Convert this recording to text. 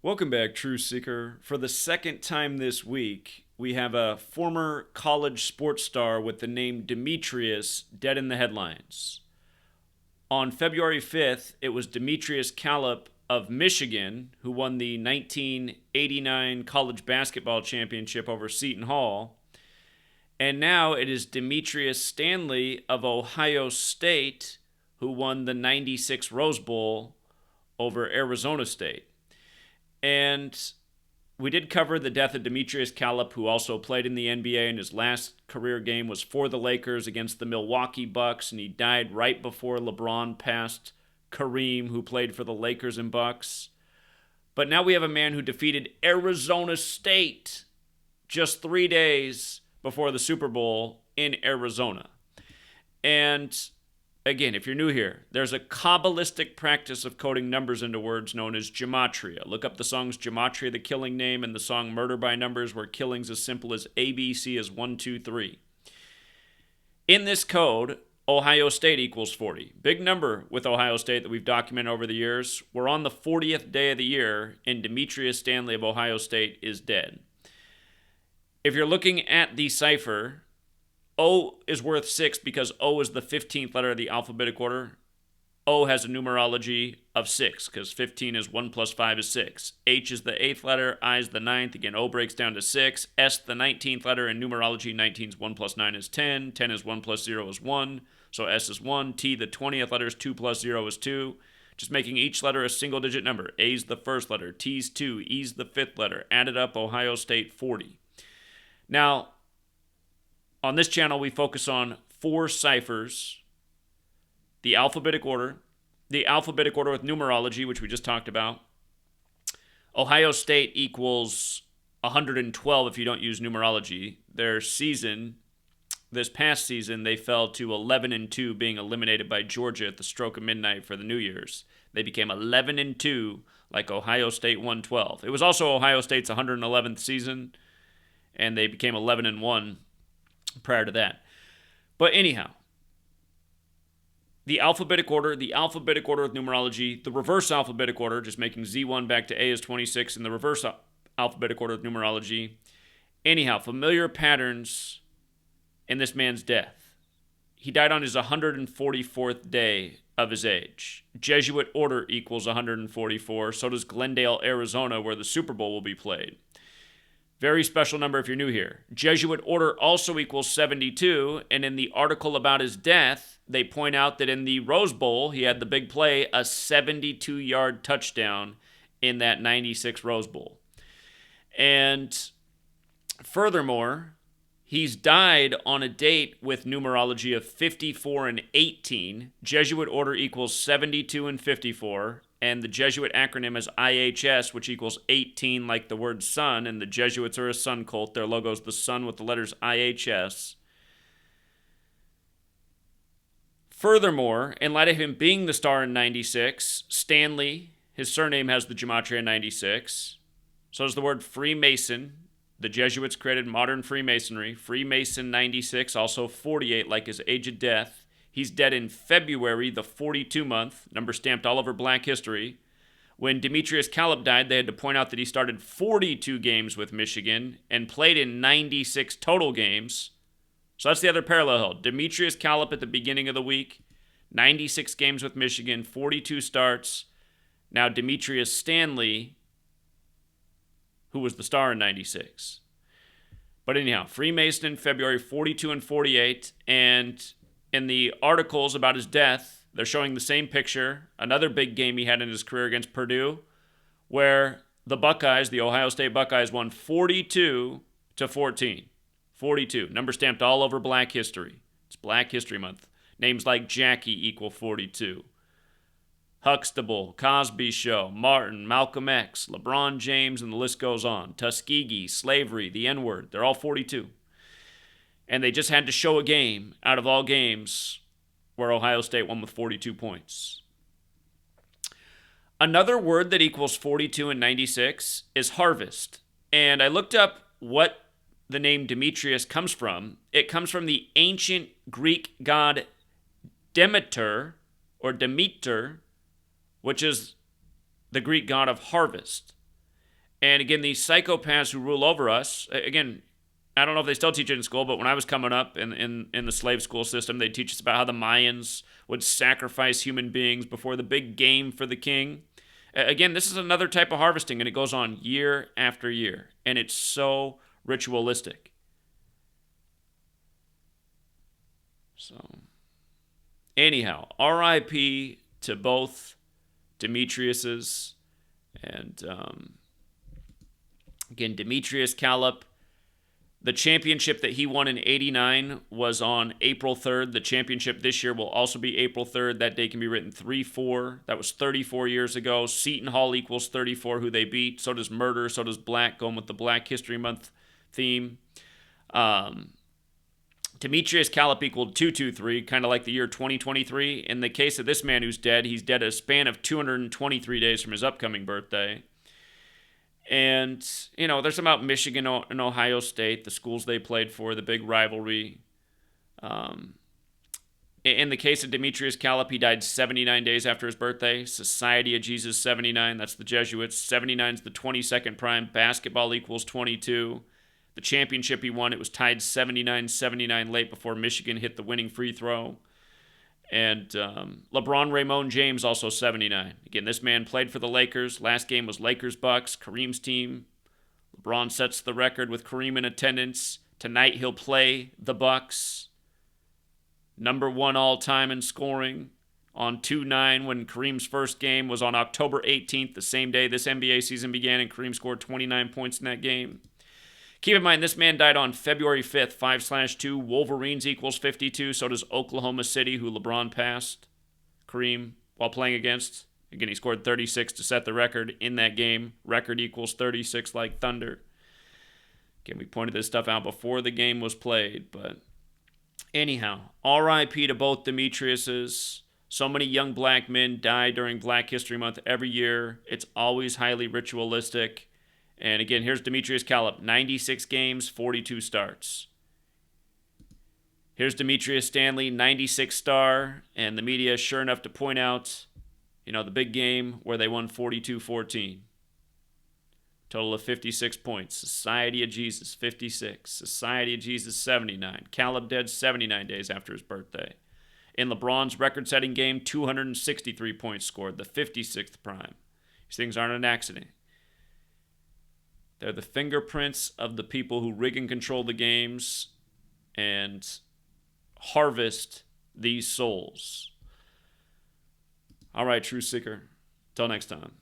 Welcome back, Truth Seeker. For the second time this week, we have a former college sports star with the name Dimitrious dead in the headlines. On February 5th, it was Dimitrious Calip of Michigan who won the 1989 college basketball championship over Seton Hall. And now it is Demetrius Stanley of Ohio State who won the 96 Rose Bowl over Arizona State. And we did cover the death of Demetrius Calip, who also played in the NBA, and his last career game was for the Lakers against the Milwaukee Bucks, and he died right before LeBron passed Kareem, who played for the Lakers and Bucks. But now we have a man who defeated Arizona State just 3 days before the Super Bowl in Arizona. And again, if you're new here, there's a Kabbalistic practice of coding numbers into words known as gematria. Look up the songs Gematria, the Killing Name, and the song Murder by Numbers, where killing's as simple as ABC is 1, 2, 3. In this code, Ohio State equals 40. Big number with Ohio State that we've documented over the years. We're on the 40th day of the year, and Demetrius Stanley of Ohio State is dead. If you're looking at the cipher, O is worth 6 because O is the 15th letter of the alphabetic order. O has a numerology of 6 because 15 is 1 plus 5 is 6. H is the 8th letter, I is the 9th. Again, O breaks down to 6. S, the 19th letter. In numerology, 19 is 1 plus 9 is 10. 10 is 1 plus 0 is 1. So S is 1. T, the 20th letter, is 2 plus 0 is 2. Just making each letter a single-digit number. A's the first letter. T's 2. E's the 5th letter. Added up, Ohio State, 40. Now, on this channel, we focus on 4 ciphers: the alphabetic order with numerology, which we just talked about. Ohio State equals 112 if you don't use numerology. Their season, this past season, they fell to 11-2, being eliminated by Georgia at the stroke of midnight for the New Year's. They became 11-2, like Ohio State 112. It was also Ohio State's 111th season, and they became 11-1 prior to that. But anyhow, the alphabetic order with numerology, the reverse alphabetic order, just making Z1 back to A is 26, and the reverse alphabetic order with numerology. Anyhow, familiar patterns in this man's death. He died on his 144th day of his age. Jesuit order equals 144. So does Glendale, Arizona, where the Super Bowl will be played. Very special number if you're new here. Jesuit order also equals 72, and in the article about his death, they point out that in the Rose Bowl, he had the big play, a 72-yard touchdown in that 96 Rose Bowl. And furthermore, he's died on a date with numerology of 54 and 18. Jesuit order equals 72 and 54. And the Jesuit acronym is IHS, which equals 18, like the word sun. And the Jesuits are a sun cult. Their logo is the sun with the letters IHS. Furthermore, in light of him being the star in 96, Stanley, his surname has the Gematria 96. So does the word Freemason. The Jesuits created modern Freemasonry. Freemason 96, also 48, like his age of death. He's dead in February, the 42 month, number stamped all over Black history. When Demetrius Calip died, they had to point out that he started 42 games with Michigan and played in 96 total games. So that's the other parallel. Demetrius Calip at the beginning of the week, 96 games with Michigan, 42 starts. Now Demetrius Stanley, who was the star in 96. But anyhow, Freemason in February, 42 and 48, and in the articles about his death, they're showing the same picture, another big game he had in his career against Purdue, where the Buckeyes, the Ohio State Buckeyes, won 42-14. 42. Number stamped all over Black history. It's Black History Month. Names like Jackie equal 42. Huxtable, Cosby Show, Martin, Malcolm X, LeBron James, and the list goes on. Tuskegee, slavery, the N-word. They're all 42. And they just had to show a game out of all games where Ohio State won with 42 points. Another word that equals 42 and 96 is harvest. And I looked up what the name Demetrius comes from. It comes from the ancient Greek god Demeter, or Demeter, which is the Greek god of harvest. And again, these psychopaths who rule over us, again, I don't know if they still teach it in school, but when I was coming up in the slave school system, they teach us about how the Mayans would sacrifice human beings before the big game for the king. Again, this is another type of harvesting, and it goes on year after year, and it's so ritualistic. So, anyhow, R.I.P. to both Demetriuses, and again, Demetrious, Calip. The championship that he won in '89 was on April 3rd. The championship this year will also be April 3rd. That day can be written 3-4. That was 34 years ago. Seton Hall equals 34, who they beat. So does Murder. So does Black, going with the Black History Month theme. Demetrious, Calip equaled 223, kind of like the year 2023. In the case of this man who's dead, he's dead a span of 223 days from his upcoming birthday. And, you know, there's about Michigan and Ohio State, the schools they played for, the big rivalry. In the case of Demetrious Calip, he died 79 days after his birthday. Society of Jesus, 79. That's the Jesuits. 79 is the 22nd prime. Basketball equals 22. The championship he won, it was tied 79-79 late before Michigan hit the winning free throw. And LeBron Raymond James, also 79. Again, this man played for the Lakers. Last game was Lakers-Bucks, Kareem's team. LeBron sets the record with Kareem in attendance. Tonight he'll play the Bucks. Number 1 all-time in scoring on 2-9 when Kareem's first game was on October 18th, the same day this NBA season began, and Kareem scored 29 points in that game. Keep in mind, this man died on February 5th, 5/2. Wolverines equals 52. So does Oklahoma City, who LeBron passed Kareem while playing against. Again, he scored 36 to set the record in that game. Record equals 36 like Thunder. Again, we pointed this stuff out before the game was played. But anyhow, R.I.P. to both Demetriuses. So many young black men die during Black History Month every year. It's always highly ritualistic. And again, here's Demetrious Calip, 96 games, 42 starts. Here's Demetrius Stanley, 96 star, and the media is sure enough to point out, you know, the big game where they won 42-14. Total of 56 points. Society of Jesus, 56. Society of Jesus, 79. Calip dead 79 days after his birthday. In LeBron's record-setting game, 263 points scored, the 56th prime. These things aren't an accident. They're the fingerprints of the people who rig and control the games and harvest these souls. All right, True Seeker. Till next time.